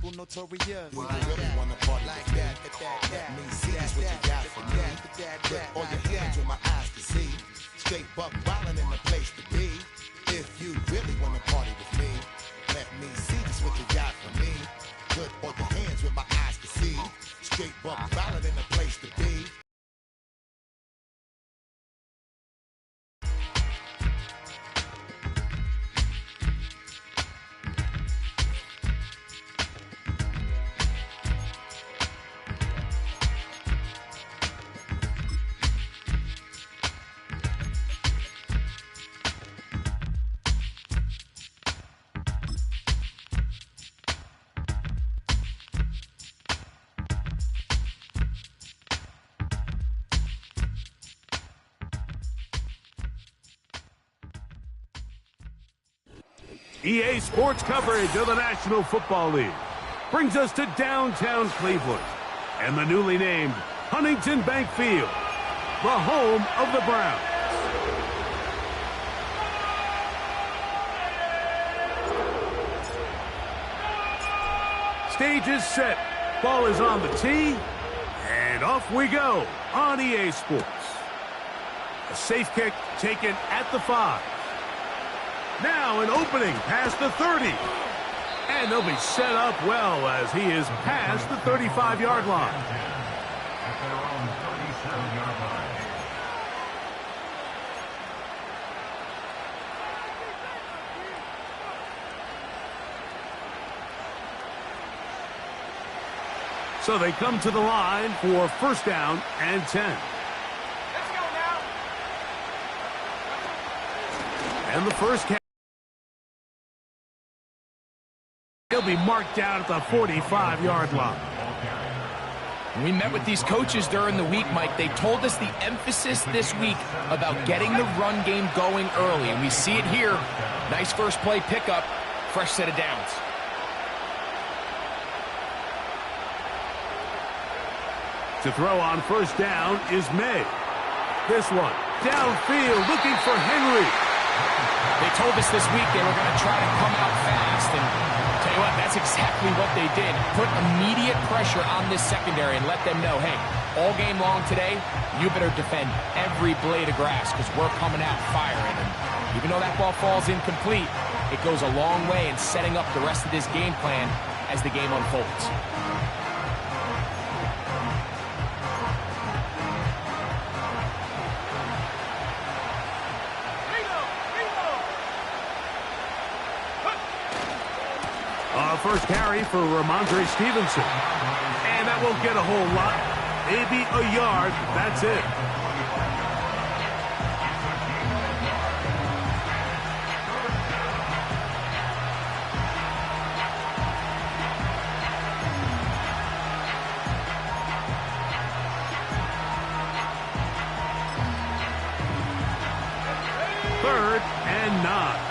Notorious. When you really wanna party like that, let me see just what you got for me. Put all your hands where my eyes can see. Straight buck wildin' in the place to be. If you really wanna party with me, let me see just what you got for me. Put all your hands where my eyes can see. Straight buck wildin' in the place to be. EA Sports coverage of the National Football League brings us to downtown Cleveland and the newly named Huntington Bank Field, the home of the Browns. Stage is set, ball is on the tee, and off we go on EA Sports. A safe kick taken at the 5. Now an opening past the 30. And they'll be set up well as he is past the 35-yard line. At their own 37-yard line. So they come to the line for first down and 10. Let's go now. And the first catch. He'll be marked down at the 45-yard line. We met with these coaches during the week, Mike. They told us the emphasis this week about getting the run game going early, and we see it here. Nice first play pickup, fresh set of downs. To throw on first down is May. This one, downfield, looking for Henry. They told us this week they were going to try to come out fast, and tell you what, that's exactly what they did. Put immediate pressure on this secondary and let them know, hey, all game long today, you better defend every blade of grass because we're coming out firing. And even though that ball falls incomplete, it goes a long way in setting up the rest of this game plan as the game unfolds. First carry for Ramondre Stevenson. And that won't get a whole lot. Maybe a yard. That's it. Third and 9.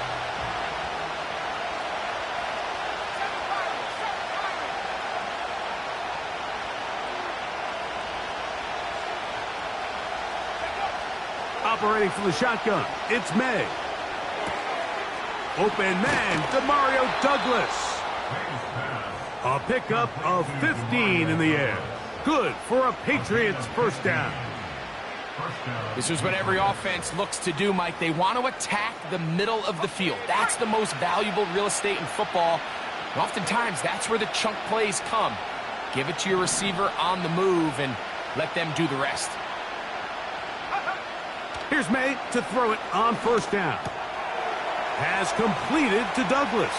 Operating from the shotgun, it's May. Open man, Demario Douglas. A pickup of 15 in the air. Good for a Patriots first down. This is what every offense looks to do, Mike. They want to attack the middle of the field. That's the most valuable real estate in football. And oftentimes, that's where the chunk plays come. Give it to your receiver on the move and let them do the rest. Here's May to throw it on first down. Has completed to Douglas.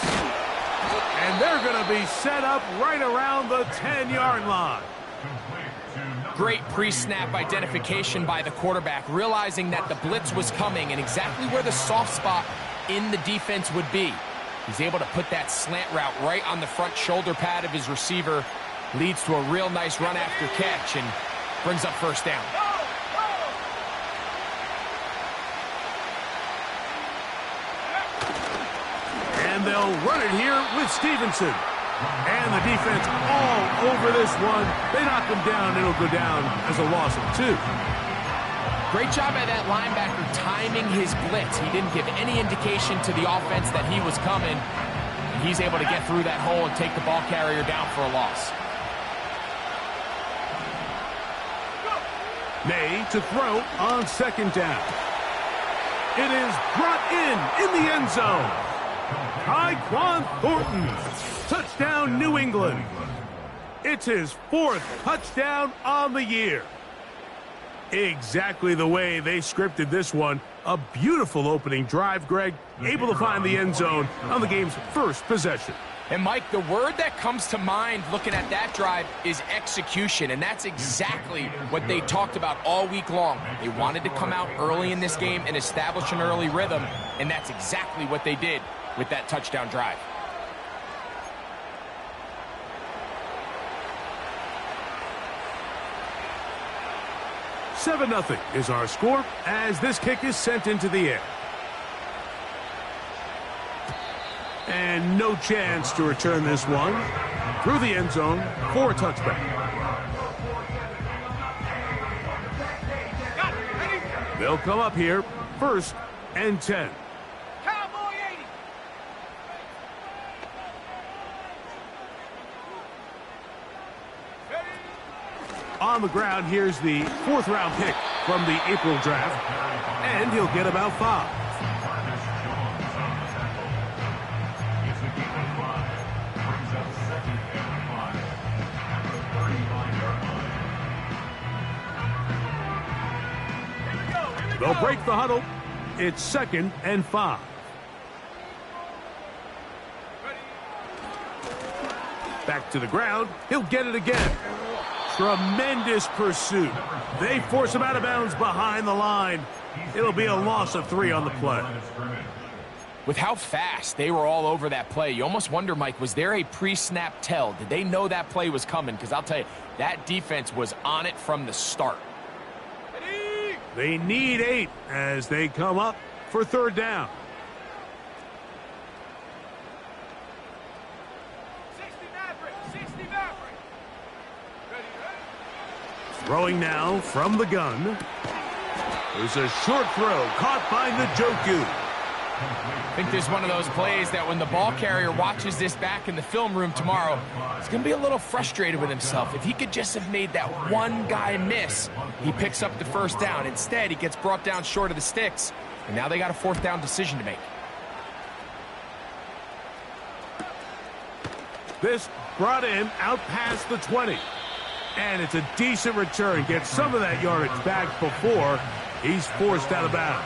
And they're going to be set up right around the 10-yard line. Great pre-snap identification by the quarterback, realizing that the blitz was coming and exactly where the soft spot in the defense would be. He's able to put that slant route right on the front shoulder pad of his receiver. Leads to a real nice run after catch and brings up first down. And they'll run it here with Stevenson. And the defense all over this one. They knock him down. It'll go down as a loss of 2. Great job by that linebacker timing his blitz. He didn't give any indication to the offense that he was coming. He's able to get through that hole and take the ball carrier down for a loss. May to throw on second down. It is brought in the end zone. Tyquan Thornton. Touchdown, New England. It's his 4th touchdown on the year. Exactly the way they scripted this one. A beautiful opening drive, Greg. Able to find the end zone on the game's first possession. And, Mike, the word that comes to mind looking at that drive is execution, and that's exactly what they talked about all week long. They wanted to come out early in this game and establish an early rhythm, and that's exactly what they did with that touchdown drive. $7-0 is our score as this kick is sent into the air. And no chance to return this one through the end zone for a touchback. They'll come up here, 1st and 10. Cowboy 80. On the ground, here's the 4th-round pick from the April draft, and he'll get about 5. They'll break the huddle. It's 2nd and 5. Back to the ground. He'll get it again. Tremendous pursuit. They force him out of bounds behind the line. It'll be a loss of 3 on the play. With how fast they were all over that play, you almost wonder, Mike, was there a pre-snap tell? Did they know that play was coming? Because I'll tell you, that defense was on it from the start. They need 8 as they come up for 3rd down. 60 Maverick. Throwing now from the gun. There's a short throw caught by Njoku. I think there's one of those plays that when the ball carrier watches this back in the film room tomorrow, he's going to be a little frustrated with himself. If he could just have made that one guy miss, he picks up the 1st down. Instead, he gets brought down short of the sticks, and now they got a 4th down decision to make. This brought in out past the 20. And it's a decent return. Gets some of that yardage back before he's forced out of bounds.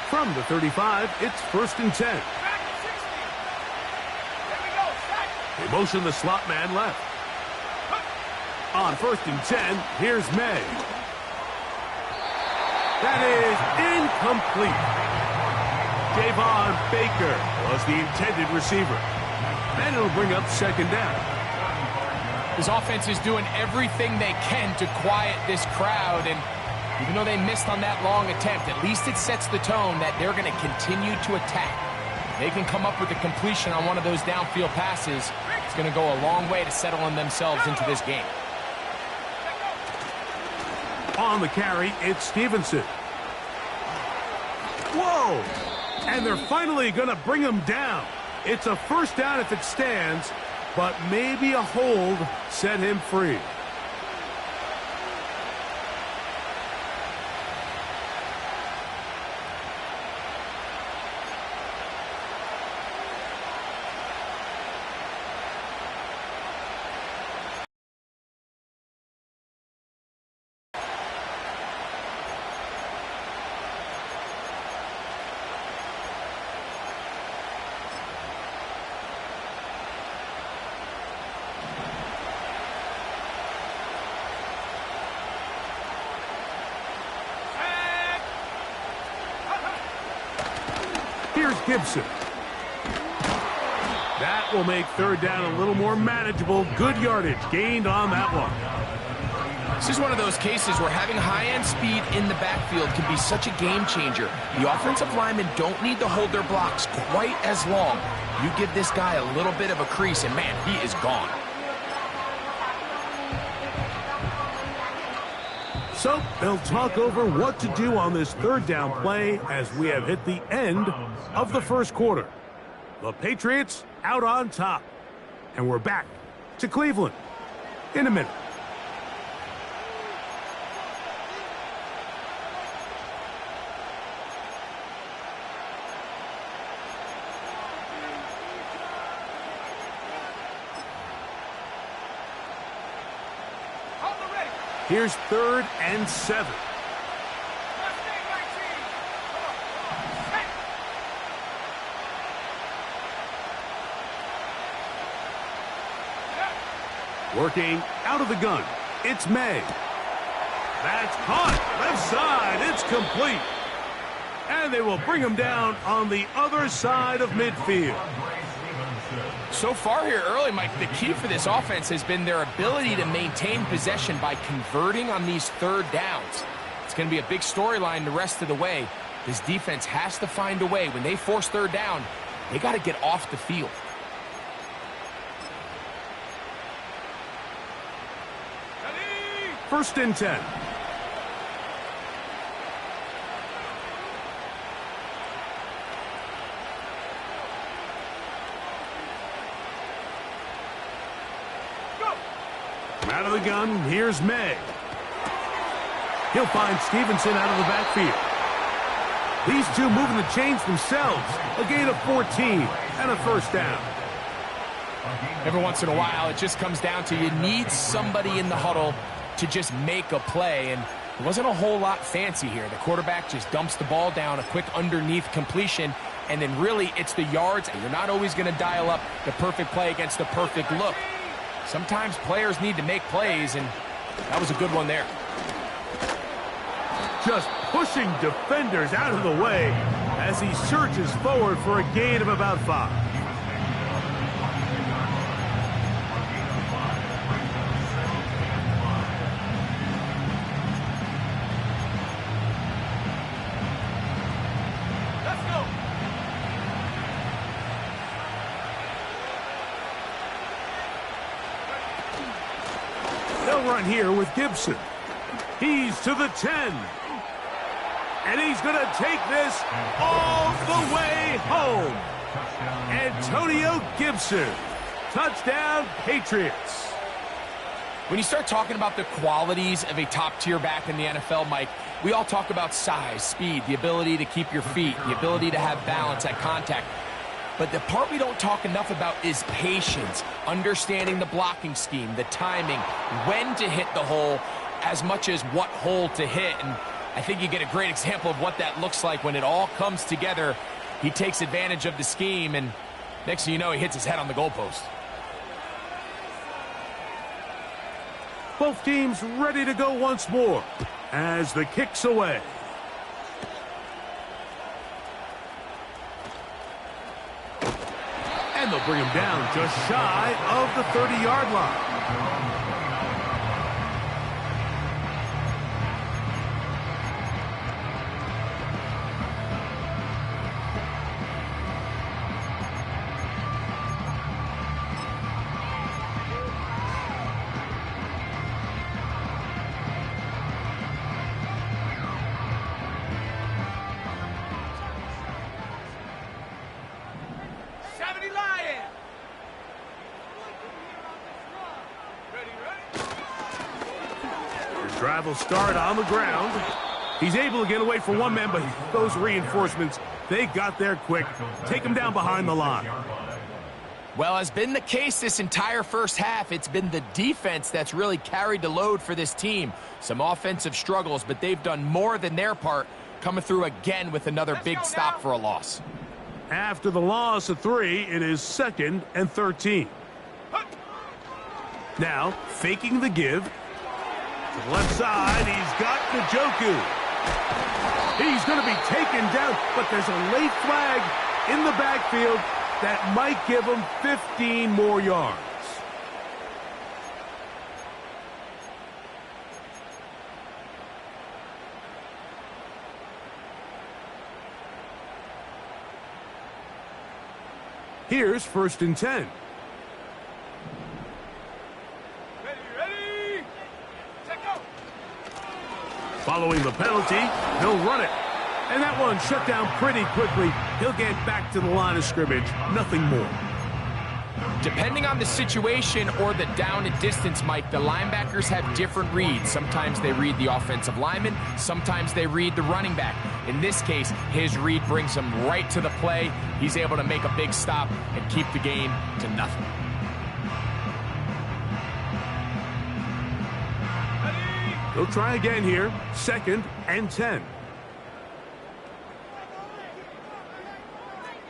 From the 35, it's 1st and 10. They motion the slot man left. On 1st and 10, here's May. That is incomplete. Javon Baker was the intended receiver. And it'll bring up 2nd down. His offense is doing everything they can to quiet this crowd, and even though they missed on that long attempt, at least it sets the tone that they're going to continue to attack. They can come up with a completion on one of those downfield passes. It's going to go a long way to settling themselves into this game. On the carry, it's Stevenson. Whoa! And they're finally going to bring him down. It's a 1st down if it stands, but maybe a hold set him free. Here's Gibson. That will make 3rd down a little more manageable. Good yardage gained on that one. This is one of those cases where having high-end speed in the backfield can be such a game changer. The offensive linemen don't need to hold their blocks quite as long. You give this guy a little bit of a crease, and man, he is gone. So they'll talk over what to do on this third down play as we have hit the end of the first quarter. The Patriots out on top. And we're back to Cleveland in a minute. Here's 3rd and 7. Working out of the gun. It's May. That's caught. Left side. It's complete. And they will bring him down on the other side of midfield. So far here early, Mike, the key for this offense has been their ability to maintain possession by converting on these third downs. It's going to be a big storyline the rest of the way. This defense has to find a way. When they force third down, they got to get off the field. First and 10. Out of the gun, here's May. He'll find Stevenson out of the backfield. These two moving the chains themselves. A gain of 14 and a first down. Every once in a while, it just comes down to you need somebody in the huddle to just make a play, and it wasn't a whole lot fancy here. The quarterback just dumps the ball down, a quick underneath completion, and then really it's the yards. You're not always going to dial up the perfect play against the perfect look. Sometimes players need to make plays, and that was a good one there. Just pushing defenders out of the way as he surges forward for a gain of about 5. Run here with Gibson. He's to the 10. And he's going to take this all the way home. Antonio Gibson. Touchdown, Patriots. When you start talking about the qualities of a top-tier back in the NFL, Mike, we all talk about size, speed, the ability to keep your feet, the ability to have balance at contact. But the part we don't talk enough about is patience, understanding the blocking scheme, the timing, when to hit the hole, as much as what hole to hit. And I think you get a great example of what that looks like when it all comes together. He takes advantage of the scheme, and next thing you know, he hits his head on the goalpost. Both teams ready to go once more as the kick's away. And they'll bring him down just shy of the 30-yard line. Drive will start on the ground. He's able to get away from one man, but those reinforcements, they got there quick. Take him down behind the line. Well, as been the case this entire first half, it's been the defense that's really carried the load for this team. Some offensive struggles, but they've done more than their part, coming through again with another big stop for a loss. After the loss of 3, it is 2nd and 13. Now, faking the give. To the left side, he's got Njoku. He's going to be taken down, but there's a late flag in the backfield that might give him 15 more yards. Here's 1st and 10. Following the penalty, he'll run it. And that one shut down pretty quickly. He'll get back to the line of scrimmage. Nothing more. Depending on the situation or the down and distance, Mike, the linebackers have different reads. Sometimes they read the offensive lineman. Sometimes they read the running back. In this case, his read brings him right to the play. He's able to make a big stop and keep the game to nothing. He'll try again here. 2nd and 10.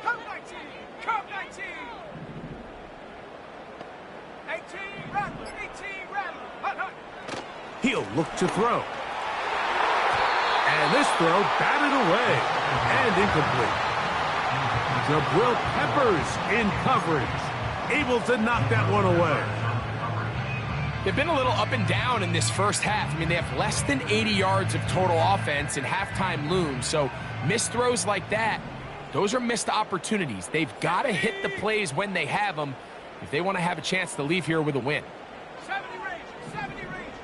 Come 19! Come 19! 18, Rattler! 18, Rattler! Hut, hut! He'll look to throw. And this throw batted away and incomplete. Jabril Peppers in coverage, able to knock that one away. They've been a little up and down in this first half. I mean, they have less than 80 yards of total offense and halftime looms. So missed throws like that, those are missed opportunities. They've got to hit the plays when they have them if they want to have a chance to leave here with a win. 70 range! 70 range!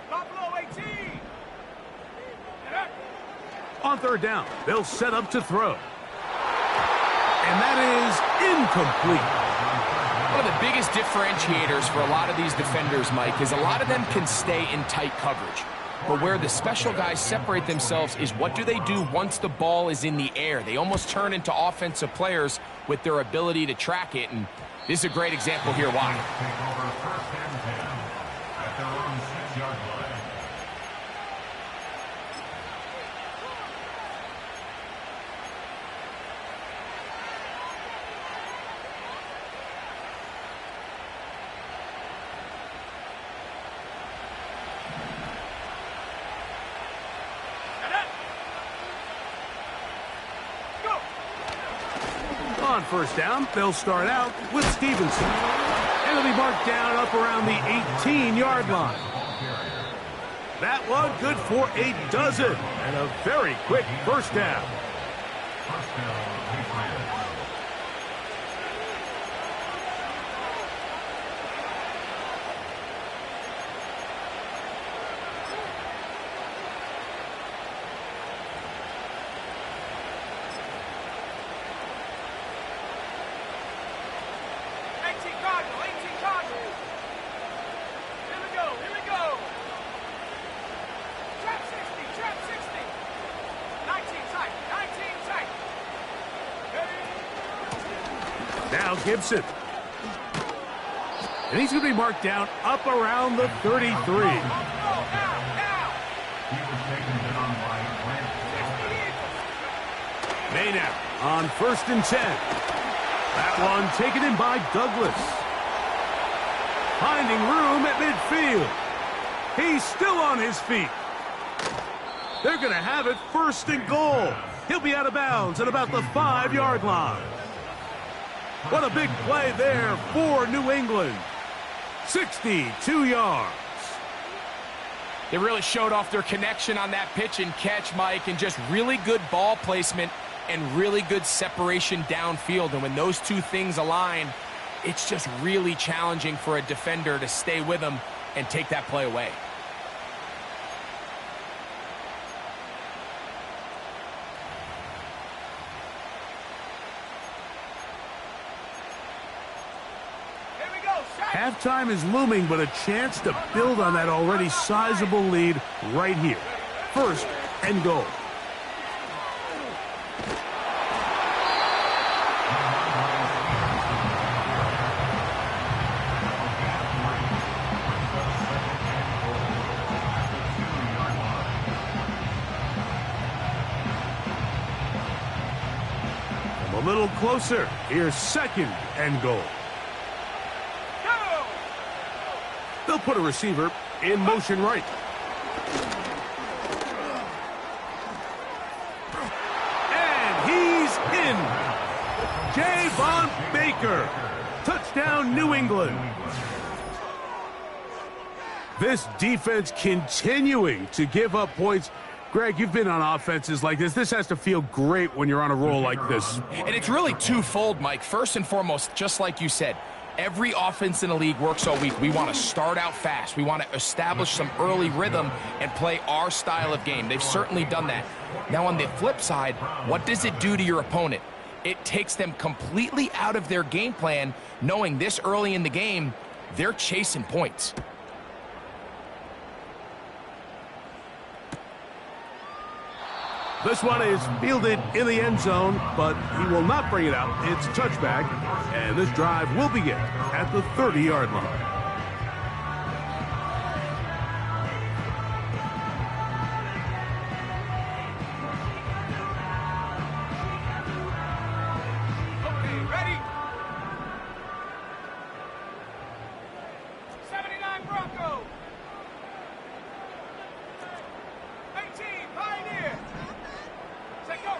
Buffalo 18! On 3rd down, they'll set up to throw. And that is incomplete. One of the biggest differentiators for a lot of these defenders, Mike, is a lot of them can stay in tight coverage. But where the special guys separate themselves is what do they do once the ball is in the air? They almost turn into offensive players with their ability to track it, and this is a great example here why. Take over 1st and 10 at their own 6-yard line. On 1st down, they'll start out with Stevenson. And it'll be marked down up around the 18-yard line. That one good for a dozen and a very quick first down. First down, Patriots. Now Gibson. And he's going to be marked down up around the 33. He was taken down by Grant. Maynard on 1st and 10. That one taken in by Douglas. Finding room at midfield. He's still on his feet. They're going to have it 1st and goal. He'll be out of bounds at about the 5-yard line. What a big play there for New England. 62 yards. They really showed off their connection on that pitch and catch, Mike, and just really good ball placement and really good separation downfield. And when those two things align, it's just really challenging for a defender to stay with them and take that play away. Halftime is looming, but a chance to build on that already sizable lead right here. 1st and goal. Come a little closer. Here's 2nd and goal. They'll put a receiver in motion right. And he's in. Javon Baker. Touchdown, New England. This defense continuing to give up points. Greg, you've been on offenses like this. This has to feel great when you're on a roll like this. And it's really twofold, Mike. First and foremost, just like you said, Every offense in the league works all week. We want to start out fast. We want to establish some early rhythm and play our style of game. They've certainly done that. Now, on the flip side, what does it do to your opponent? It takes them completely out of their game plan, knowing this early in the game, they're chasing points. This one is fielded in the end zone, but he will not bring it out. It's a touchback, and this drive will begin at the 30-yard line. Okay, ready? 79 Bronco. 18 Pioneer. Set go.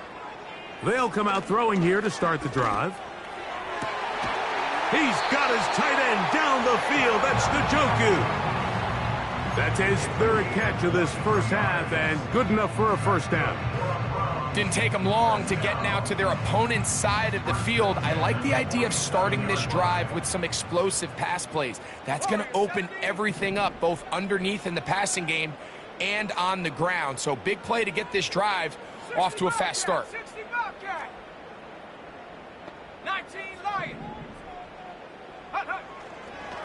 They'll come out throwing here to start the drive. He's got his tight end down the field. That's Njoku. That's his third catch of this first half, and good enough for a first down. Didn't take them long to get now to their opponent's side of the field. I like the idea of starting this drive with some explosive pass plays. That's going to open everything up, both underneath in the passing game and on the ground. So big play to get this drive off to a fast start. 60 Bobcat. 19 Lion. Hut, hut.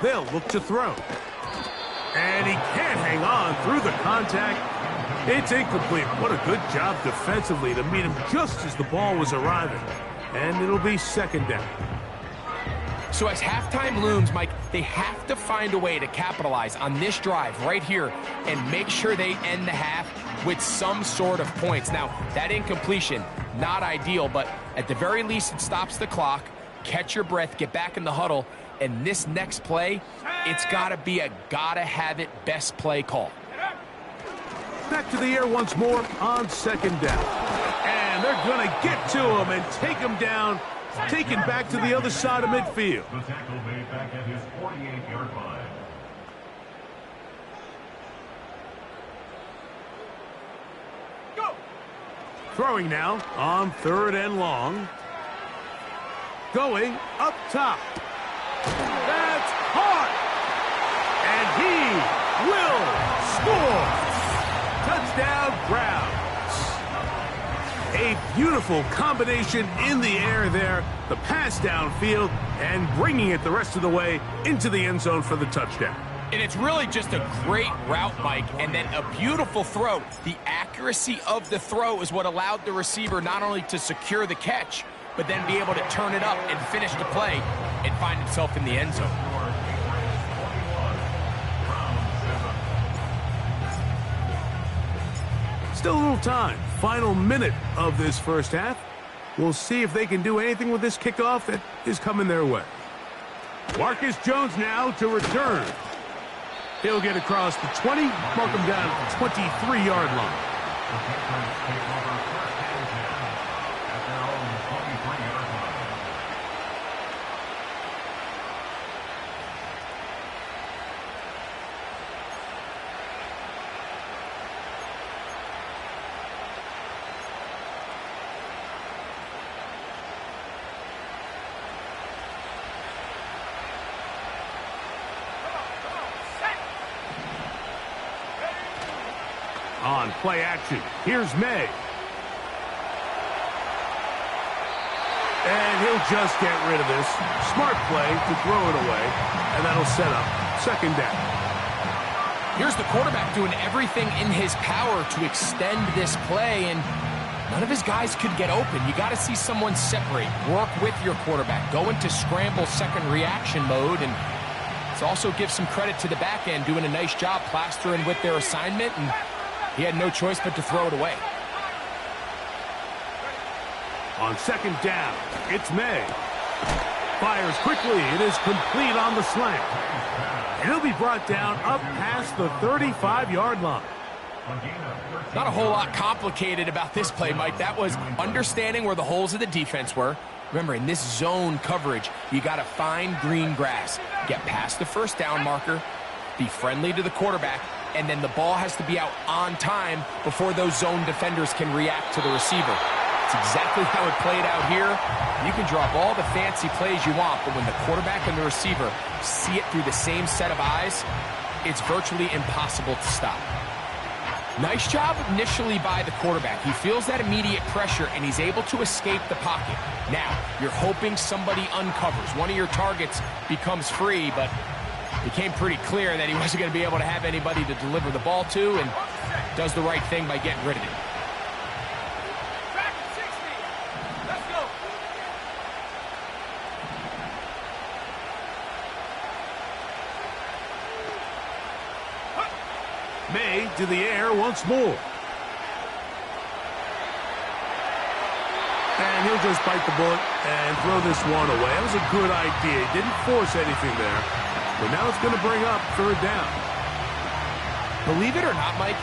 They'll look to throw. And he can't hang on through the contact. It's incomplete. What a good job defensively to meet him just as the ball was arriving. And it'll be second down. So as halftime looms, Mike, they have to find a way to capitalize on this drive right here and make sure they end the half with some sort of points. Now, that incompletion, not ideal, but at the very least it stops the clock. Catch your breath, get back in the huddle, and this next play, it's got to be a gotta-have-it best play call. Back to the air once more on second down. And they're going to get to him and take him down, taken back to the other side of midfield. The tackle made back at his 48-yard line. Go. Throwing now on third and long. Going up top. That's hard. And he will score. Touchdown, Browns. A beautiful combination in the air there. The pass downfield and bringing it the rest of the way into the end zone for the touchdown. And it's really just a great route, Mike, and then a beautiful throw. The accuracy of the throw is what allowed the receiver not only to secure the catch, but then be able to turn it up and finish the play and find himself in the end zone. Still a little time. Final minute of this first half. We'll see if they can do anything with this kickoff that is coming their way. Marcus Jones now to return. He'll get across the 20, mark him down at the 23-yard line. The Patriots take over first and 10 at their own 23-yard line. On play action, here's May. And he'll just get rid of this. Smart play to throw it away, and that'll set up second down. Here's the quarterback doing everything in his power to extend this play, and none of his guys could get open. You got to see someone separate, work with your quarterback, go into scramble second reaction mode, and it's also give some credit to the back end doing a nice job plastering with their assignment, and he had no choice but to throw it away. On second down, it's May. Fires quickly. It is complete on the slant. And he'll be brought down up past the 35-yard line. Not a whole lot complicated about this play, Mike. That was understanding where the holes of the defense were. Remember, in this zone coverage, you got to find green grass. Get past the first down marker, be friendly to the quarterback, and then the ball has to be out on time before those zone defenders can react to the receiver. That's exactly how it played out here. You can draw up all the fancy plays you want, but when the quarterback and the receiver see it through the same set of eyes, it's virtually impossible to stop. Nice job initially by the quarterback. He feels that immediate pressure, and he's able to escape the pocket. Now, you're hoping somebody uncovers. One of your targets becomes free, but it became pretty clear that he wasn't going to be able to have anybody to deliver the ball to, and does the right thing by getting rid of it. Back at 60. Let's go. May to the air once more. And he'll just bite the bullet and throw this one away. That was a good idea. He didn't force anything there. But now it's going to bring up third down. Believe it or not, Mike,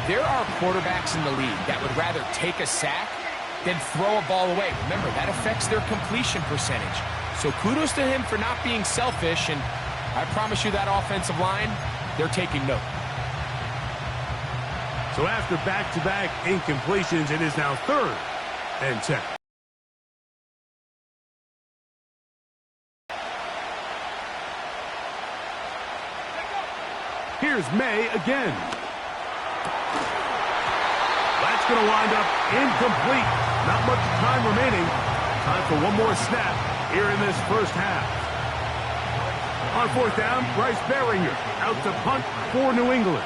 there are quarterbacks in the league that would rather take a sack than throw a ball away. Remember, that affects their completion percentage. So kudos to him for not being selfish, and I promise you that offensive line, they're taking note. So after back-to-back incompletions, it is now 3rd and 10. Here's May again. That's going to wind up incomplete. Not much time remaining. Time for one more snap here in this first half. On 4th down, Bryce Behringer out to punt for New England.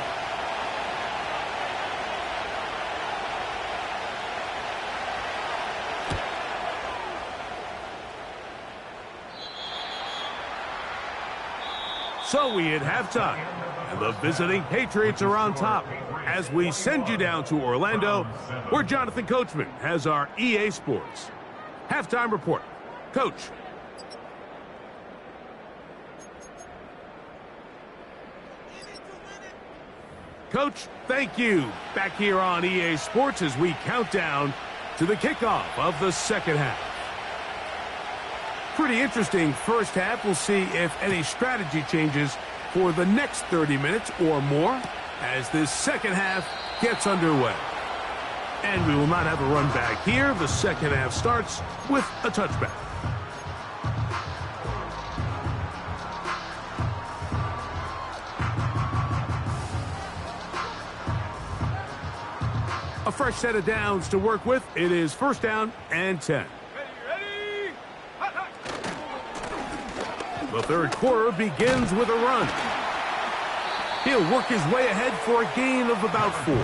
So we hit halftime, and the visiting Patriots are on top as we send you down to Orlando, where Jonathan Coachman has our EA Sports halftime report. Coach. Coach, thank you. Back here on EA Sports as we count down to the kickoff of the second half. Pretty interesting first half. We'll see if any strategy changes for the next 30 minutes or more as this second half gets underway. And we will not have a run back here. The second half starts with a touchback. A fresh set of downs to work with. It is 1st down and 10. Ready? Hot, hot. The third quarter begins with a run. He'll work his way ahead for a gain of about 4.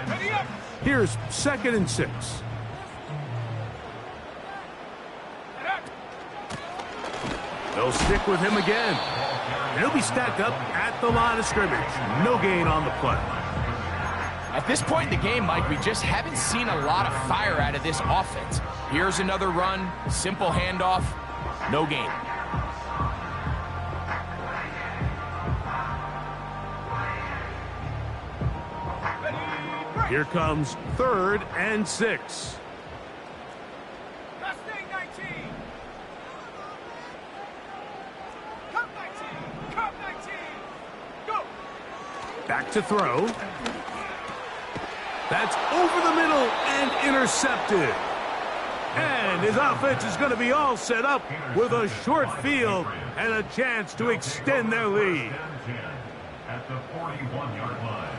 Ready up. Here's 2nd and 6. They'll stick with him again. And he'll be stacked up at the line of scrimmage. No gain on the play. At this point in the game, Mike, we just haven't seen a lot of fire out of this offense. Here's another run, simple handoff, no gain. Here comes 3rd and 6. Mustang 19. Cup 19. Cup 19. Go. Back to throw. That's over the middle and intercepted. And his offense is going to be all set up with a short field and a chance to extend their lead. At the 41-yard line.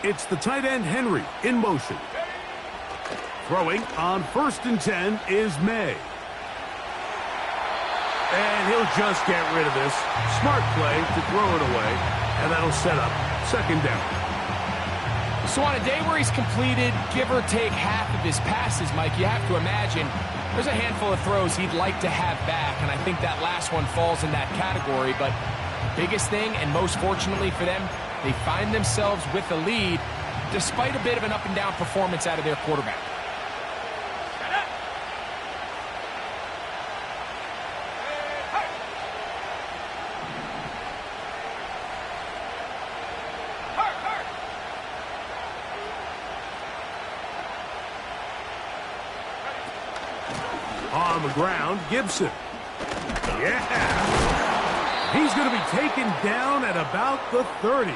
It's the tight end Henry in motion. Throwing on 1st and 10 is May. And he'll just get rid of this. Smart play to throw it away, and that'll set up 2nd down. So on a day where he's completed, give or take half of his passes, Mike, you have to imagine there's a handful of throws he'd like to have back, and I think that last one falls in that category. But biggest thing, and most fortunately for them, they find themselves with the lead despite a bit of an up-and-down performance out of their quarterback. On the ground, Gibson. Yeah. He's going to be taken down at about the 30.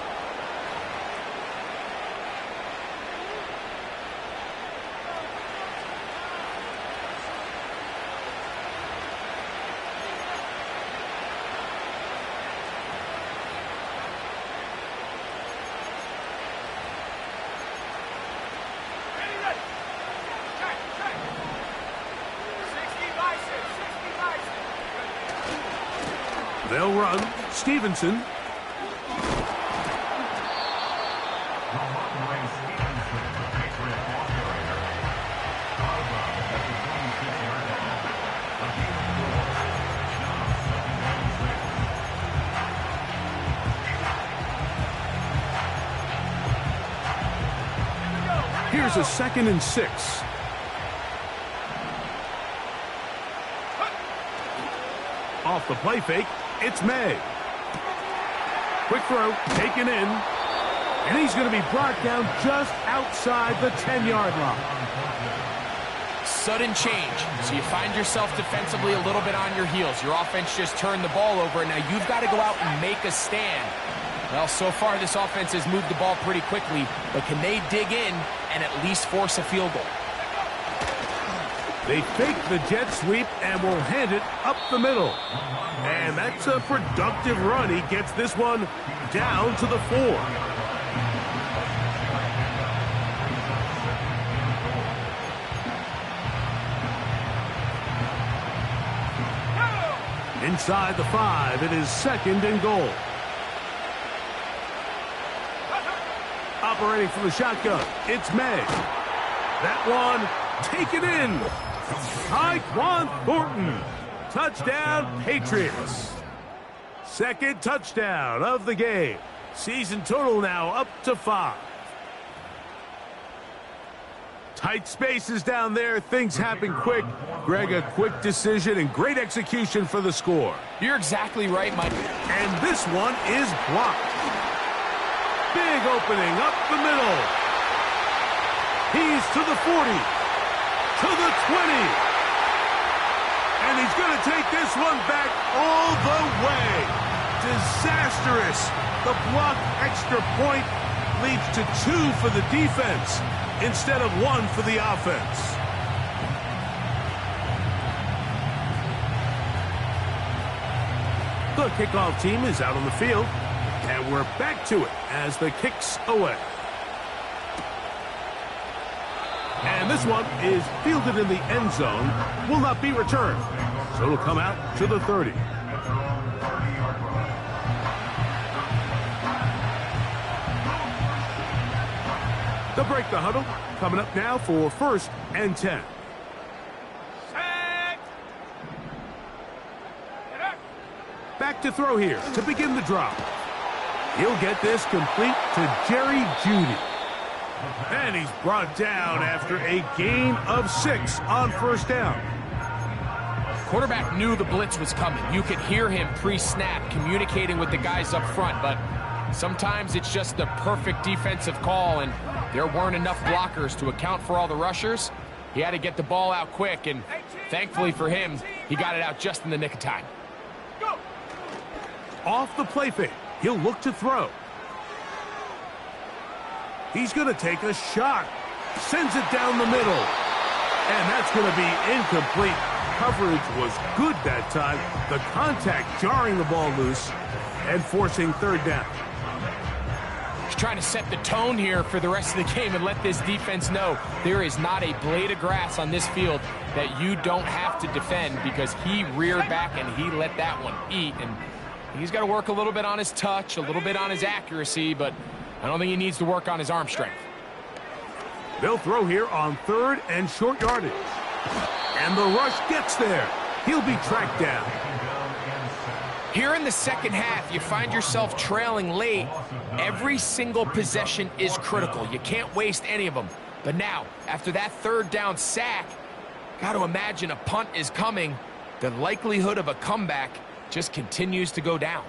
They'll run. Stevenson. Here's a 2nd and 6. Off the play fake, it's May. Quick throw, taken in, and he's going to be brought down just outside the 10-yard line. Sudden change, so you find yourself defensively a little bit on your heels. Your offense just turned the ball over, and now you've got to go out and make a stand. Well, so far this offense has moved the ball pretty quickly, but can they dig in and at least force a field goal? They fake the jet sweep and will hand it up the middle. And that's a productive run. He gets this one down to the 4. Inside the 5, it is 2nd and goal. Operating from the shotgun, it's May. That one taken in. Tyquan Thornton. Touchdown, Patriots. 2nd touchdown of the game. Season total now up to 5. Tight spaces down there. Things happen quick. Greg, a quick decision and great execution for the score. You're exactly right, Mike. And this one is blocked. Big opening up the middle. He's to the 40. To the 20. And he's going to take this one back all the way. Disastrous. The blocked extra point leads to 2 for the defense instead of 1 for the offense. The kickoff team is out on the field, and we're back to it as the kick's away. And this one is fielded in the end zone, will not be returned. So it'll come out to the 30. They'll break the huddle. Coming up now for 1st and 10. Back to throw here to begin the drop. He'll get this complete to Jerry Jeudy. And he's brought down after a gain of 6 on 1st down. Quarterback knew the blitz was coming. You could hear him pre-snap communicating with the guys up front, but sometimes it's just the perfect defensive call, and there weren't enough blockers to account for all the rushers. He had to get the ball out quick, and thankfully for him, he got it out just in the nick of time. Off the play fake, he'll look to throw. He's going to take a shot. Sends it down the middle. And that's going to be incomplete. Coverage was good that time. The contact jarring the ball loose and forcing 3rd down. He's trying to set the tone here for the rest of the game and let this defense know there is not a blade of grass on this field that you don't have to defend, because he reared back and he let that one eat. And he's got to work a little bit on his touch, a little bit on his accuracy, but I don't think he needs to work on his arm strength. They'll throw here on 3rd and short yardage. And the rush gets there. He'll be tracked down. Here in the second half, you find yourself trailing late. Every single possession is critical. You can't waste any of them. But now, after that third down sack, got to imagine a punt is coming. The likelihood of a comeback just continues to go down.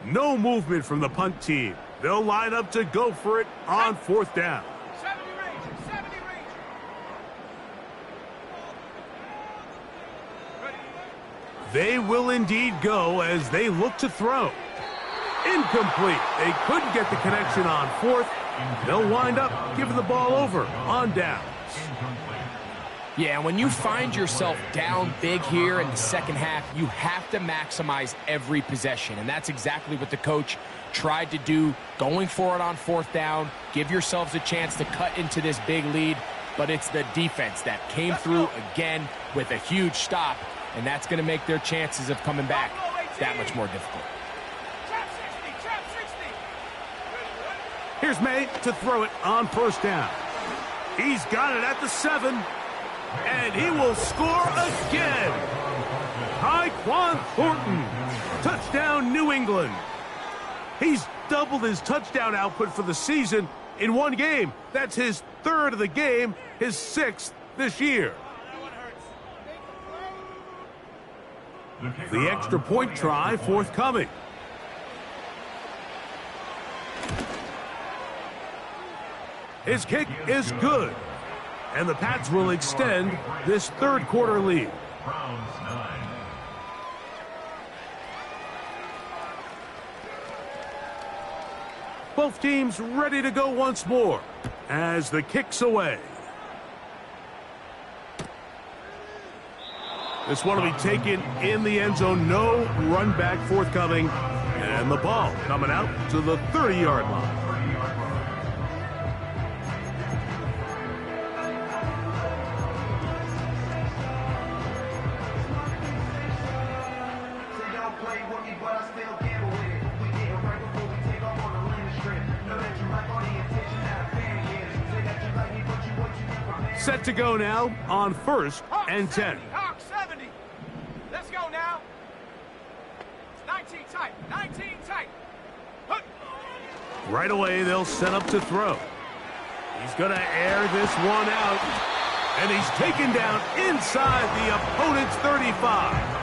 No movement from the punt team. They'll line up to go for it on fourth down. 70 Ranger, 70 Ranger. They will indeed go as they look to throw. Incomplete. They couldn't get the connection on fourth. They'll wind up giving the ball over on downs. Yeah, when you find yourself down big here in the second half, you have to maximize every possession. And that's exactly what the coach tried to do, going for it on fourth down. Give yourselves a chance to cut into this big lead. But it's the defense that came through again with a huge stop. And that's going to make their chances of coming back that much more difficult. Trap 60, trap 60. Here's May to throw it on first down. He's got it at the 7. And he will score again. Tyquan Thornton. Touchdown, New England. He's doubled his touchdown output for the season in one game. That's his third of the game, his 6th this year. The extra point try forthcoming. His kick is good. And the Pats will extend this third quarter lead. Both teams ready to go once more as the kick's away. This one will be taken in the end zone. No run back forthcoming. And the ball coming out to the 30-yard line. Set to go now on first and 10. Hawk 70. Let's go now. 19 tight, 19 tight. Hook. Right away, they'll set up to throw. He's going to air this one out. And he's taken down inside the opponent's 35.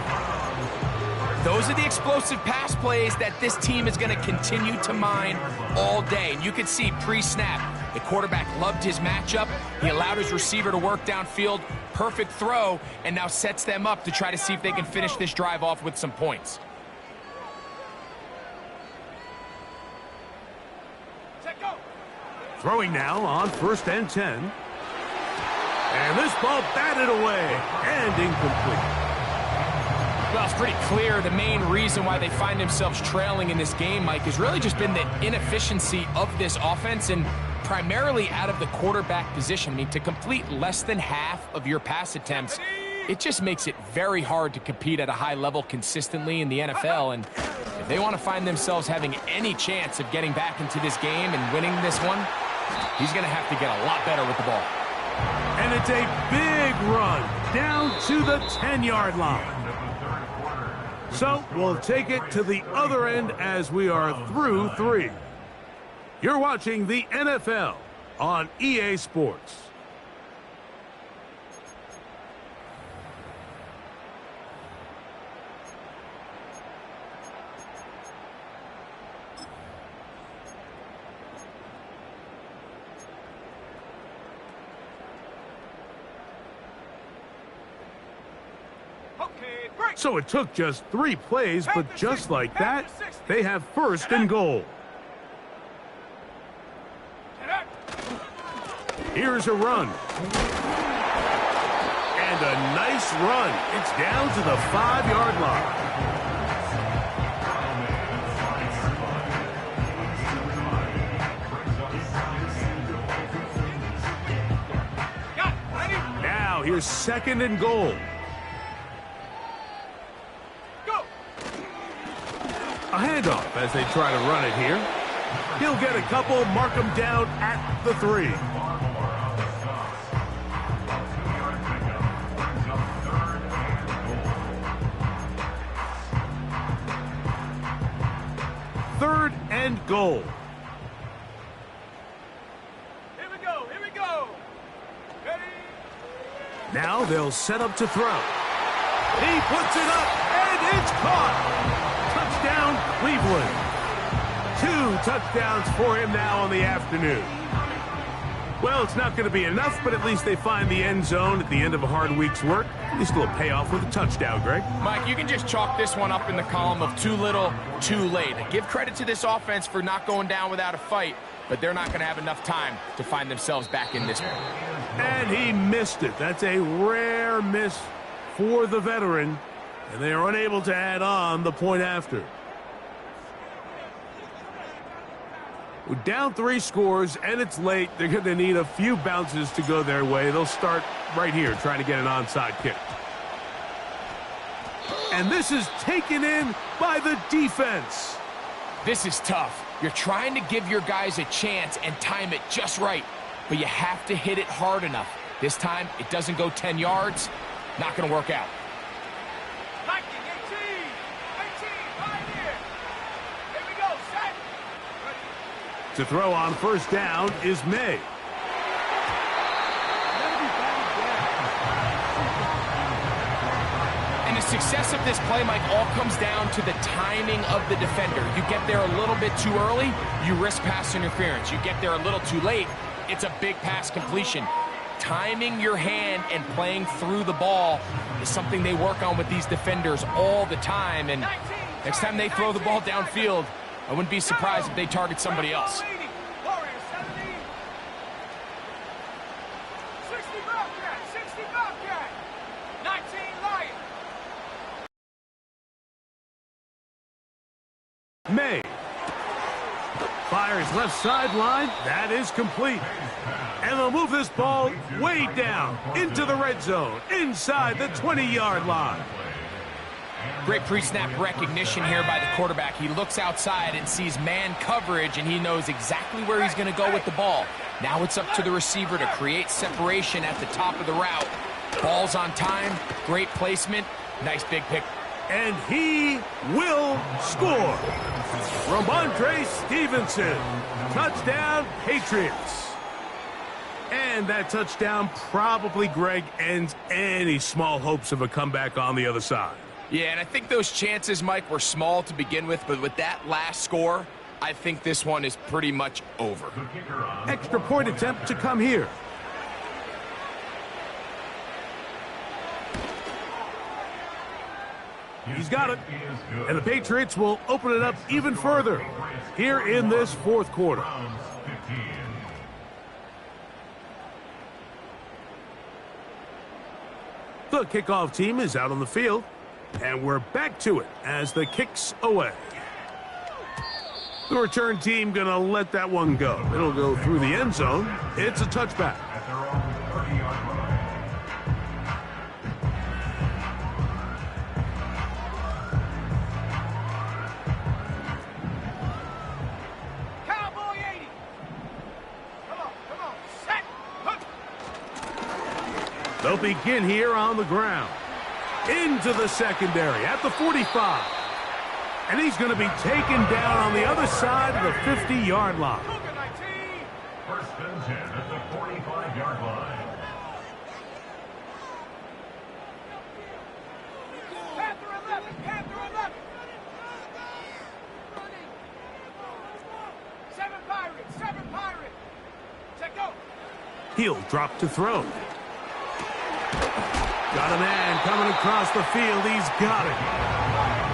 Those are the explosive pass plays that this team is going to continue to mine all day. And you can see pre-snap, the quarterback loved his matchup. He allowed his receiver to work downfield. Perfect throw, and now sets them up to try to see if they can finish this drive off with some points. Set go. Throwing now on first and 10. And this ball batted away and incomplete. Well, it's pretty clear the main reason why they find themselves trailing in this game, Mike, has really just been the inefficiency of this offense and primarily out of the quarterback position. I mean, to complete less than half of your pass attempts, it just makes it very hard to compete at a high level consistently in the NFL. And if they want to find themselves having any chance of getting back into this game and winning this one, he's going to have to get a lot better with the ball. And it's a big run down to the 10-yard line. So we'll take it to the other end as we are through 3. You're watching the NFL on EA Sports. Okay, great. So it took just 3 plays, but just like that, they have first and goal. Here's a run. And a nice run. It's down to the 5-yard line. Now here's second and goal. Go. A handoff as they try to run it here. He'll get a couple, mark him down at the 3. Third and goal. Here we go, here we go. Ready? Now they'll set up to throw. He puts it up, and it's caught. Touchdown, Cleveland. 2 touchdowns for him now on the afternoon. Well, it's not going to be enough, but at least they find the end zone at the end of a hard week's work. At least it'll pay off with a touchdown, Greg. Mike, you can just chalk this one up in the column of too little, too late. Give credit to this offense for not going down without a fight, but they're not going to have enough time to find themselves back in this one. And he missed it. That's a rare miss for the veteran, and they are unable to add on the point after. We're down 3 scores, and it's late. They're going to need a few bounces to go their way. They'll start right here trying to get an onside kick. And this is taken in by the defense. This is tough. You're trying to give your guys a chance and time it just right, but you have to hit it hard enough. This time, it doesn't go 10 yards. Not going to work out. 19, 18, 18, right here. Here we go, set. Ready. To throw on first down is May. And the success of this play, Mike, all comes down to the timing of the defender. You get there a little bit too early, you risk pass interference. You get there a little too late, it's a big pass completion. Timing your hand and playing through the ball is something they work on with these defenders all the time. And next time they throw the ball downfield, I wouldn't be surprised if they target somebody else. Warriors 70. 60 Bobcat, 60 Bobcat. 19 Lion. May fires left sideline. That is complete. And they'll move this ball way down into the red zone, inside the 20-yard line. Great pre-snap recognition here by the quarterback. He looks outside and sees man coverage, and he knows exactly where he's going to go with the ball. Now it's up to the receiver to create separation at the top of the route. Ball's on time, great placement, nice big pick. And he will score. Ramondre Stevenson. Touchdown, Patriots. And that touchdown probably, Greg, ends any small hopes of a comeback on the other side. Yeah, and I think those chances, Mike, were small to begin with, but with that last score, I think this one is pretty much over. Extra point attempt to come here. He's got it. And the Patriots will open it up even further here in this fourth quarter. The kickoff team is out on the field, and we're back to it as the kick's away. The return team going to let that one go. It'll go through the end zone. It's a touchback. Cowboy 80. Come on, set. Hook. They'll begin here on the ground. Into the secondary at the 45. And he's going to be taken down on the other side of the 50-yard line. First and 10 at the 45-yard line. Panther 11, Panther 11. 7 Pirates, 7 Pirates. Check go. He'll drop to throw. Got a man coming across the field. He's got it.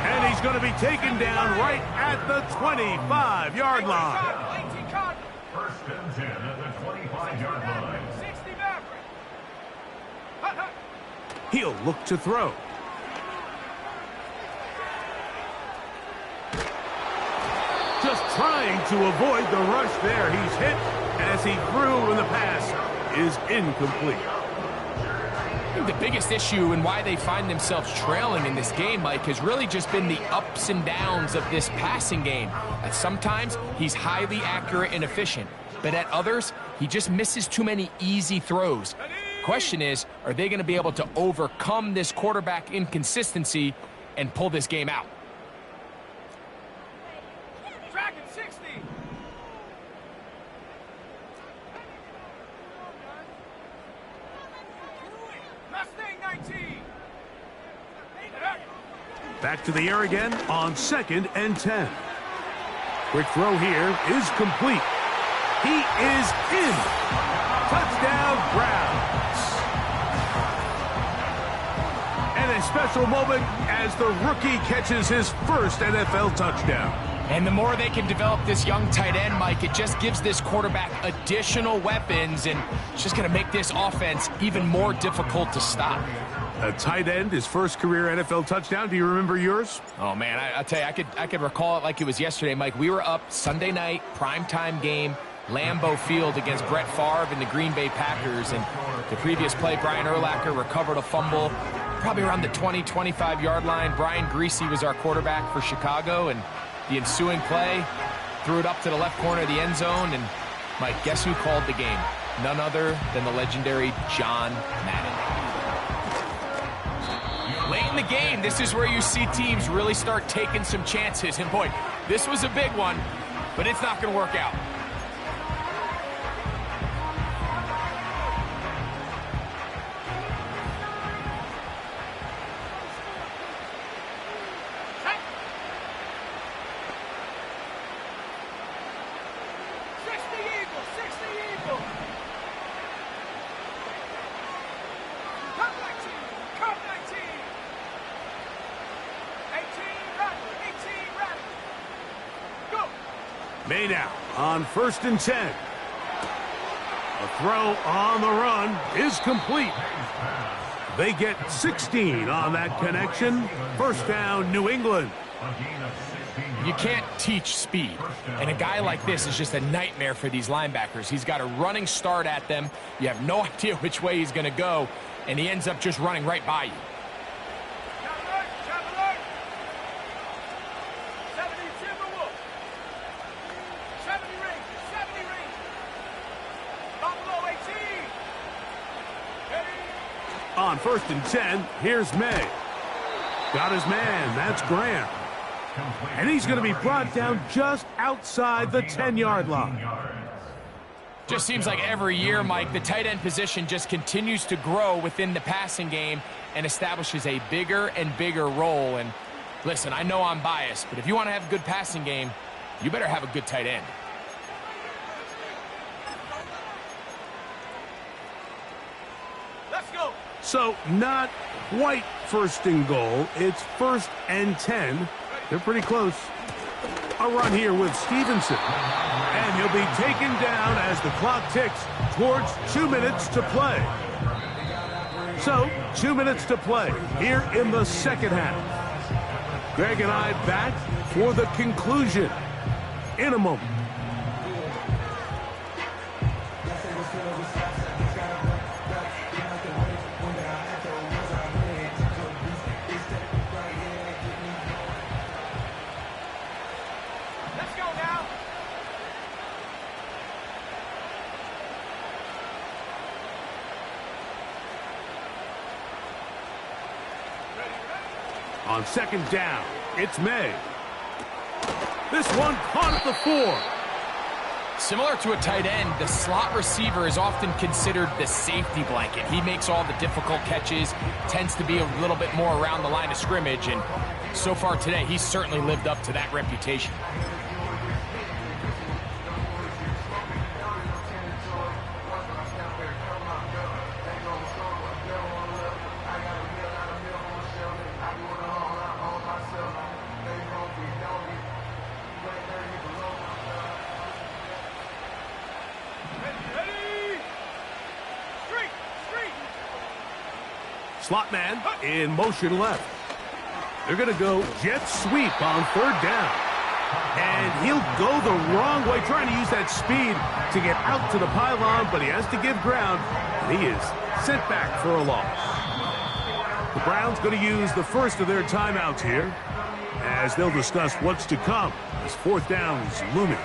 And he's going to be taken down right at the 25-yard line. 18 Cardinal. First and 10 at the 25-yard line. 60 Maverick. Hut, hut. He'll look to throw. Just trying to avoid the rush there. He's hit as he threw, and the pass is incomplete. think the biggest issue and why they find themselves trailing in this game, Mike, has really just been the ups and downs of this passing game. At sometimes, he's highly accurate and efficient, but at others, he just misses too many easy throws. Question is, are they going to be able to overcome this quarterback inconsistency and pull this game out? Dragon 60. Mustang 19. Back to the air again on 2nd and 10. Quick throw here is complete. He is in. Touchdown, Browns. And a special moment as the rookie catches his first NFL touchdown. And the more they can develop this young tight end, Mike, it just gives this quarterback additional weapons, and it's just going to make this offense even more difficult to stop. A tight end, his first career NFL touchdown. Do you remember yours? Oh, man, I'll tell you, I could recall it like it was yesterday, Mike. We were up Sunday night, primetime game, Lambeau Field against Brett Favre and the Green Bay Packers. And the previous play, Brian Urlacher recovered a fumble probably around the 20, 25-yard line. Brian Greasy was our quarterback for Chicago, and the ensuing play threw it up to the left corner of the end zone. And, Mike, guess who called the game? None other than the legendary John Madden. Late in the game, this is where you see teams really start taking some chances. And, boy, this was a big one, but it's not going to work out. May now on 1st and 10. A throw on the run is complete. They get 16 on that connection. First down, New England. You can't teach speed, and a guy like this is just a nightmare for these linebackers. He's got a running start at them. You have no idea which way he's going to go, and he ends up just running right by you. On 1st and 10, here's May. Got his man, that's Graham. And he's going to be brought down just outside the 10-yard line. Just seems like every year, Mike, the tight end position just continues to grow within the passing game and establishes a bigger and bigger role. And listen, I know I'm biased, but if you want to have a good passing game, you better have a good tight end. Let's go. So not quite 1st and goal. It's 1st and 10. They're pretty close. A run here with Stevenson. And he'll be taken down as the clock ticks towards 2 minutes to play. So 2 minutes to play here in the second half. Greg and I back for the conclusion in a moment. On 2nd down, it's May. This one caught at the 4. Similar to a tight end, the slot receiver is often considered the safety blanket. He makes all the difficult catches, tends to be a little bit more around the line of scrimmage, and so far today, he's certainly lived up to that reputation. Slot man in motion left. They're going to go jet sweep on 3rd down. And he'll go the wrong way, trying to use that speed to get out to the pylon, but he has to give ground, and he is sent back for a loss. The Browns going to use the first of their timeouts here as they'll discuss what's to come as fourth down is looming.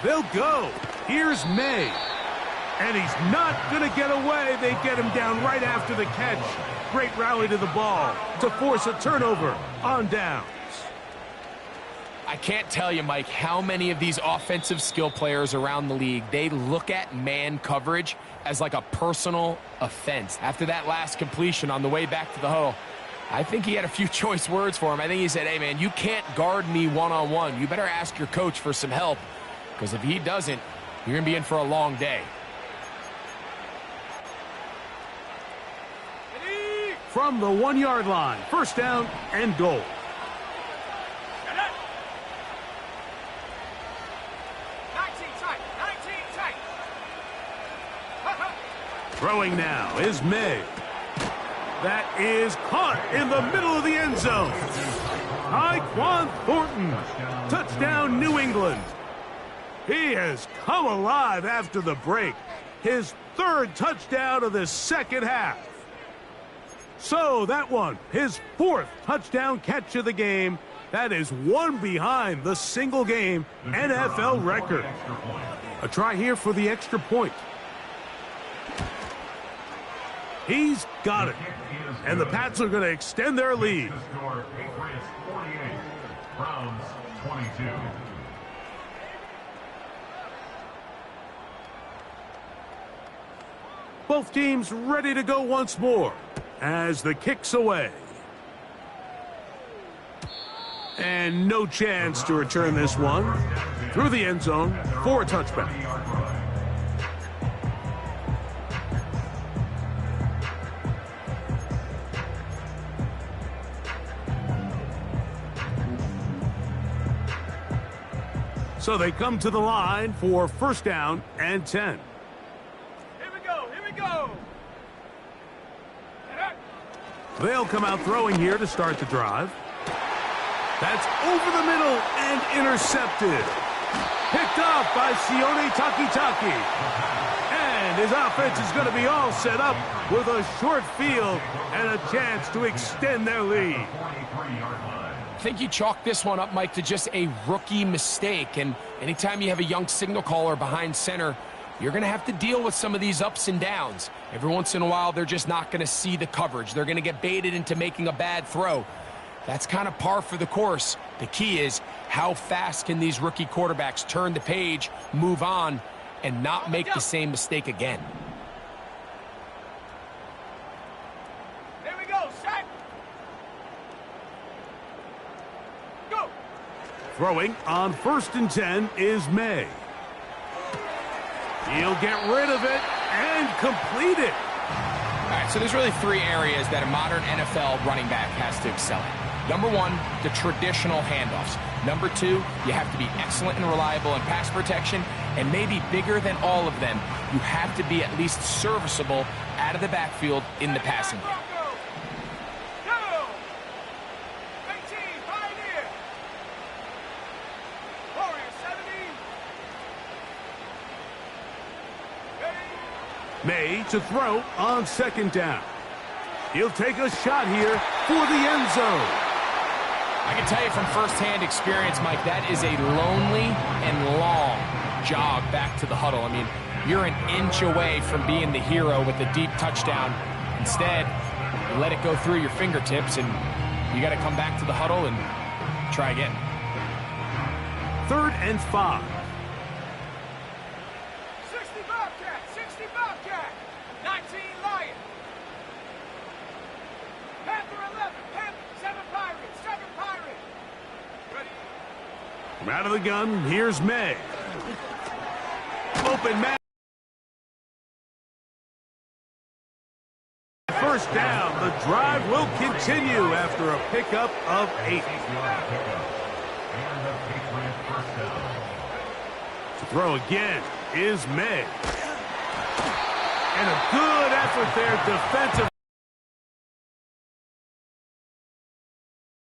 They'll go. Here's May. And he's not going to get away. They get him down right after the catch. Great rally to the ball to force a turnover on downs. I can't tell you, Mike, how many of these offensive skill players around the league, they look at man coverage as like a personal offense. After that last completion on the way back to the huddle, I think he had a few choice words for him. I think he said, hey, man, you can't guard me one-on-one. You better ask your coach for some help. Because if he doesn't, you're going to be in for a long day. From the 1-yard line, first down and goal. Throwing now is May. That is caught in the middle of the end zone. Tyquan Thornton. Touchdown, New England. He has come alive after the break. His third touchdown of the second half. So that one, his fourth touchdown catch of the game. That is one behind the single game NFL record. A try here for the extra point. He's got it. And the Pats are going to extend their lead. Patriots 48, Browns 22. Both teams ready to go once more as the kick's away. And no chance to return this one through the end zone for a touchback. So they come to the line for first down and 10. They'll come out throwing here to start the drive. That's over the middle and intercepted. Picked off by Sione Takitaki. And his offense is going to be all set up with a short field and a chance to extend their lead. I think you chalk this one up, Mike, to just a rookie mistake. And anytime you have a young signal caller behind center, you're going to have to deal with some of these ups and downs. Every once in a while, they're just not going to see the coverage. They're going to get baited into making a bad throw. That's kind of par for the course. The key is how fast can these rookie quarterbacks turn the page, move on, and not make the same mistake again. Here we go, set. Go. Throwing on first and 10 is May. He'll get rid of it and complete it. All right, so there's really three areas that a modern NFL running back has to excel in. Number one, the traditional handoffs. Number two, you have to be excellent and reliable in pass protection. And maybe bigger than all of them, you have to be at least serviceable out of the backfield in the passing game. May to throw on second down. He'll take a shot here for the end zone. I can tell you from firsthand experience, Mike, that is a lonely and long jog back to the huddle. I mean, you're an inch away from being the hero with a deep touchdown. Instead, you let it go through your fingertips, and you got to come back to the huddle and try again. 3rd and 5. 60 Bobcat, 19 Lion. Panther 11, Panther, 7 Pirates, 7 Pirates. Ready? From out of the gun, here's May. Open man. First down, the drive will continue after a pickup of 8. To throw again is May. And a good effort there defensively.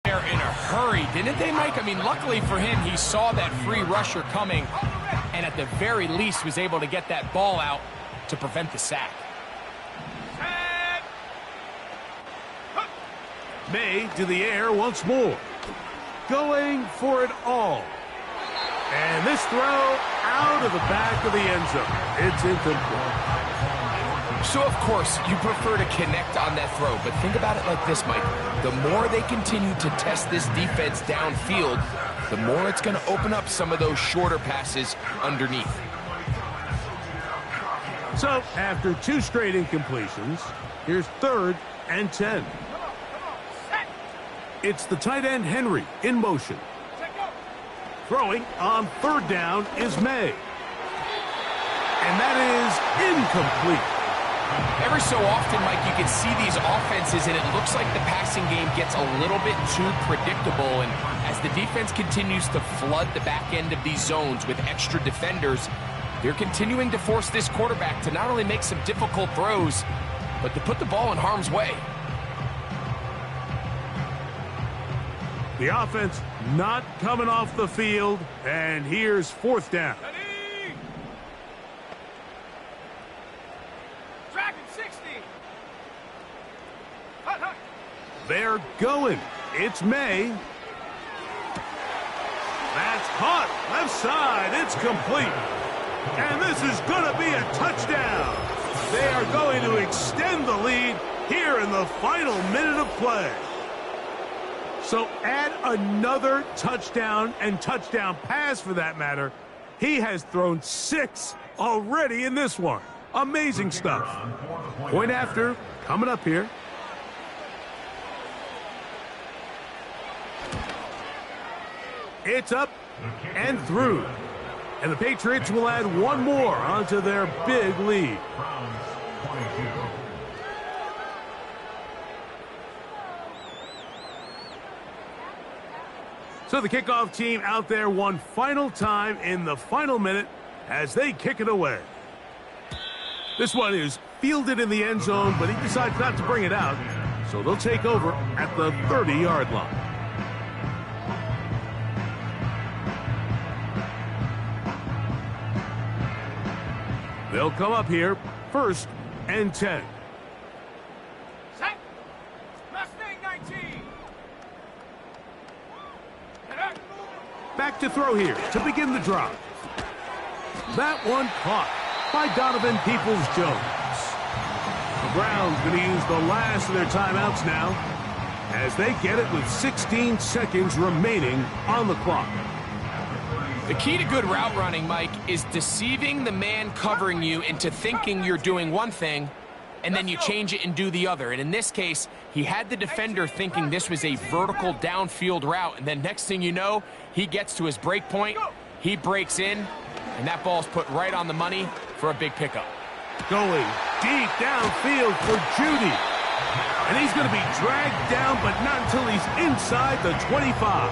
They're in a hurry, didn't they, Mike? I mean, luckily for him, he saw that free rusher coming, and at the very least was able to get that ball out to prevent the sack. May to the air once more. Going for it all. And this throw out of the back of the end zone. It's incomplete. So, of course, you prefer to connect on that throw, but think about it like this, Mike. The more they continue to test this defense downfield, the more it's going to open up some of those shorter passes underneath. So, after 2 straight incompletions, here's 3rd and 10. It's the tight end Henry in motion. Throwing on 3rd down is May. And that is incomplete. Every so often, Mike, you can see these offenses, and it looks like the passing game gets a little bit too predictable. And as the defense continues to flood the back end of these zones with extra defenders, they're continuing to force this quarterback to not only make some difficult throws, but to put the ball in harm's way. The offense not coming off the field, and here's 4th down. They're going. It's May. That's caught. Left side. It's complete. And this is going to be a touchdown. They are going to extend the lead here in the final minute of play. So add another touchdown and touchdown pass for that matter. He has thrown 6 already in this one. Amazing stuff. Point after coming up here. It's up and through. And the Patriots will add 1 more onto their big lead. So the kickoff team out there one final time in the final minute as they kick it away. This one is fielded in the end zone, but he decides not to bring it out. So they'll take over at the 30-yard line. They'll come up here, 1st and 10. Set. Mustang 19. Back to throw here to begin the drive. That one caught by Donovan Peoples-Jones. The Browns going to use the last of their timeouts now as they get it with 16 seconds remaining on the clock. The key to good route running, Mike, is deceiving the man covering you into thinking you're doing one thing, and then you change it and do the other. And in this case, he had the defender thinking this was a vertical downfield route, and then next thing you know, he gets to his break point, he breaks in, and that ball's put right on the money for a big pickup. Going deep downfield for Judy. And he's going to be dragged down, but not until he's inside the 25.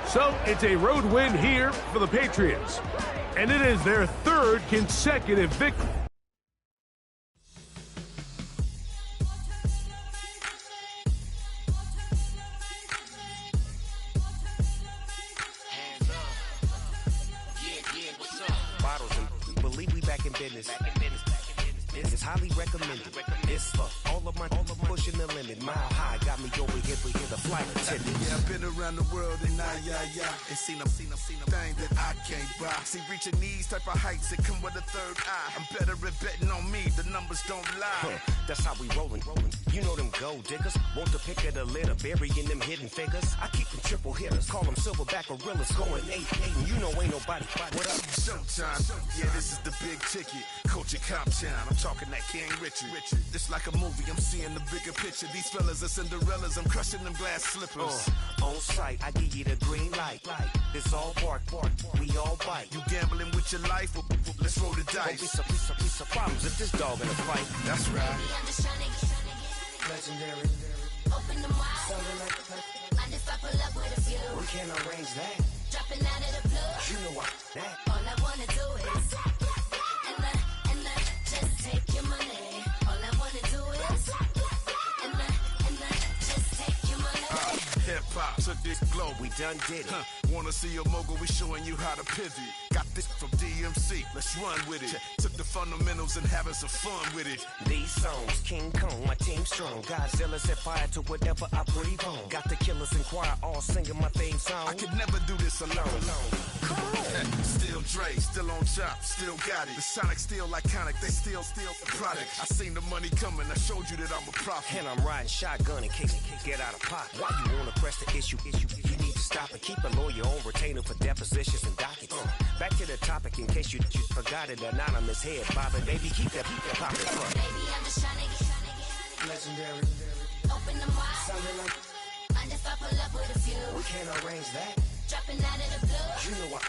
So it's a road win here for the Patriots. And it is their 3rd consecutive victory. Bottles and believe we back in business. This is highly recommended. This for all of my pushing the limit. Mile high got me over here, but hear the flight attendant. Yeah, I've been around the world and and seen them thing that I can't buy. See, reaching these type of heights, it come with a 3rd eye. I'm better at betting on me, the numbers don't lie. That's how we rollin'. You know them gold diggers, want the pick of the litter, burying them hidden figures. I keep them triple hitters, call them silverback gorillas, going 8-8, and you know ain't nobody. What up? Showtime. Yeah, this is the big ticket. Culture Cop Town. I'm talking that King Richard. It's like a movie. I'm seeing the bigger picture. These fellas are Cinderellas. I'm crushing them glass slippers. On sight, I give you the green light. It's all bark. We all bite. You gambling with your life? Let's roll the dice. Piece of problems if this dog in a fight. That's right. Legendary. Open them wide. Something like Mind if I pull up with a few? we can arrange that. Dropping out of the blue. You know what? That. All I wanna do is and just take your money. All I wanna do is and just take your money. Hip-hop took this globe. We done did it. Wanna see a mogul? We showing you how to pivot. Got this from DMC. Let's run with it. Took the fundamentals and having some fun with it. These songs, King Kong, my team strong. Godzilla set fire to whatever I breathe on. Got the killers in choir all singing my theme song. I could never do this alone. Still Dre, still on top, still got it. The Sonic still iconic, they still the product. I seen the money coming, I showed you that I'm a prophet. And I'm riding shotgun in case it get out of pocket. Why you wanna press the issue? You need to stop and keep a lawyer on retainer for depositions and dockets. Back to the topic in case you forgot it. Anonymous head bobbing, baby, keep that popping front. Baby, I'm just trying to get Legendary. open them wide. Something like Mind if I pull up with a few? we can arrange that. Dropping out of the blue. You know what?